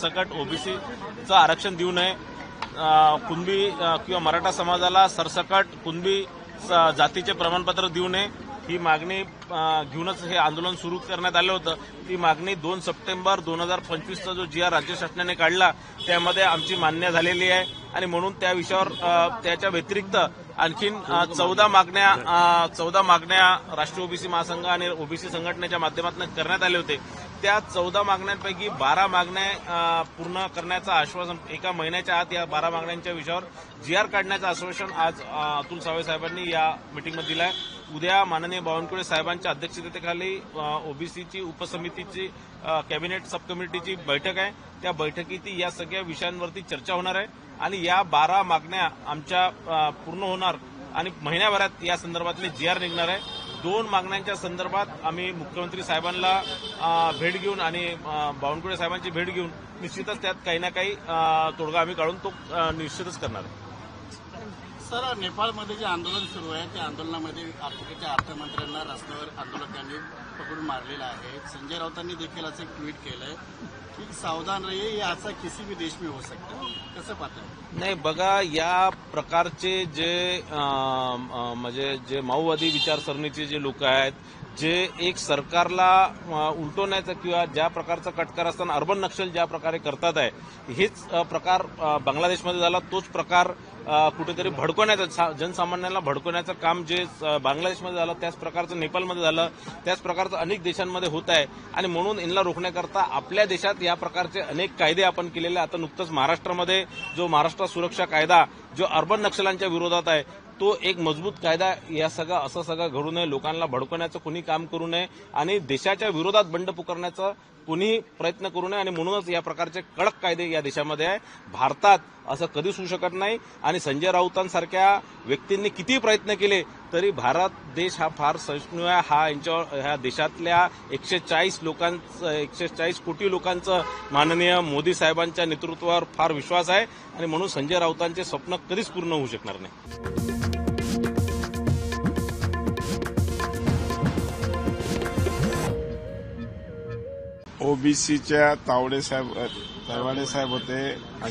सकट ओबीसीचं आरक्षण देऊ नये, कुणबी किंवा मराठा समाजाला सरसकट कुणबी जातीचे प्रमाणपत्र देऊ नये ही मागणी घेऊनच हे आंदोलन सुरू करण्यात आलं होतं। ती मागणी 2 सप्टेंबर 2025चा जो जी आर राज्य शासनाने काढला त्यामध्ये आमची मान्य झालेली आहे आणि म्हणून त्या विषयावर त्याच्या व्यतिरिक्त आणखीन 14 मागण्या राष्ट्रीय ओबीसी महासंघ आणि ओबीसी संघटनेच्या माध्यमातून करण्यात आले होते। त्या 14 मागण्यांपैकी 12 मागण्या पूर्ण करण्याचं आश्वासन एका महिन्याच्या आत या 12 मागण्यांच्या विषयावर जी आर काढण्याचं आश्वासन आज अतुल सावे साहेबांनी या मीटिंगमध्ये दिलं आहे। उद्या माननीय बावनकुळे साहेबांच्या अध्यक्षतेखाली ओबीसीची उपसमितीची कॅबिनेट सब कमिटीची बैठक आहे। त्या बैठकीत या सगळ्या विषयांवरती चर्चा होणार आहे आणि या 12 मागण्या आमच्या पूर्ण होणार आणि महिन्याभरात या संदर्भातले जी आर निघणार आहे। 2 मागण्यांच्या संदर्भात आम्ही मुख्यमंत्री साहेबांना भेट घेऊन आणि बावनकुळे साहेबांची भेट घेऊन निश्चितच त्यात काही ना काही तोडगा आम्ही काढून तो निश्चितच करणार आहे। सर, नेपाळमध्ये जे आंदोलन सुरू आहे त्या आंदोलनामध्ये आफ्रिकेच्या अर्थमंत्र्यांना रस्त्यावर आंदोलकांनी पकडून मारलेलं आहे। संजय राऊतांनी देखील असं एक ट्विट केलंय की सावधान रहिए, ये ऐसा किसी भी देश में हो सकता है। कसं पाहताय? नाही बघा, या प्रकारचे जे म्हणजे जे माओवादी विचारसरणीचे जे लोक आहेत, जे एक सरकारला उलटवण्याचं किंवा ज्या प्रकारचा कटकार असताना अर्बन नक्षल ज्या प्रकारे करतात आहे, हेच प्रकार बांगलादेशमध्ये झाला, तोच प्रकार कुठेतरी भडकवण्याचं जनसामान्यांना भडकवण्याचं काम जे बांगलादेशमध्ये झालं त्याच प्रकारचं नेपाळमध्ये झालं, त्याच प्रकारचं अनेक देशांमध्ये होत आहे आणि म्हणून यांना रोखण्याकरता आपल्या देशात या प्रकारचे अनेक कायदे आपण केलेले। आता नुकतंच महाराष्ट्रामध्ये जो महाराष्ट्र सुरक्षा कायदा जो अर्बन नक्षलांच्या विरोधात आहे तो एक मजबूत कायदा, या असं सगळं घडू नये, लोकांना भडकवण्याचं कोणी काम करू नये आणि देशाच्या विरोधात बंड पुकारण्याचा कोणीही प्रयत्न करू नये आणि म्हणूनच या प्रकारचे कडक कायदे या देशामध्ये आहे। भारतात असं कधीच होऊ शकत नाही आणि संजय राऊतांसारख्या व्यक्तींनी किती प्रयत्न केले तरी भारत देश हा फार सहिष्णू आहे। ह्या देशातल्या 140 कोटी लोकांचं माननीय मोदी साहेबांच्या नेतृत्वावर फार विश्वास आहे आणि म्हणून संजय राऊतांचे स्वप्न कधीच पूर्ण होऊ शकणार नाही। ओबीसीच्या तावडे साहेब होते आणि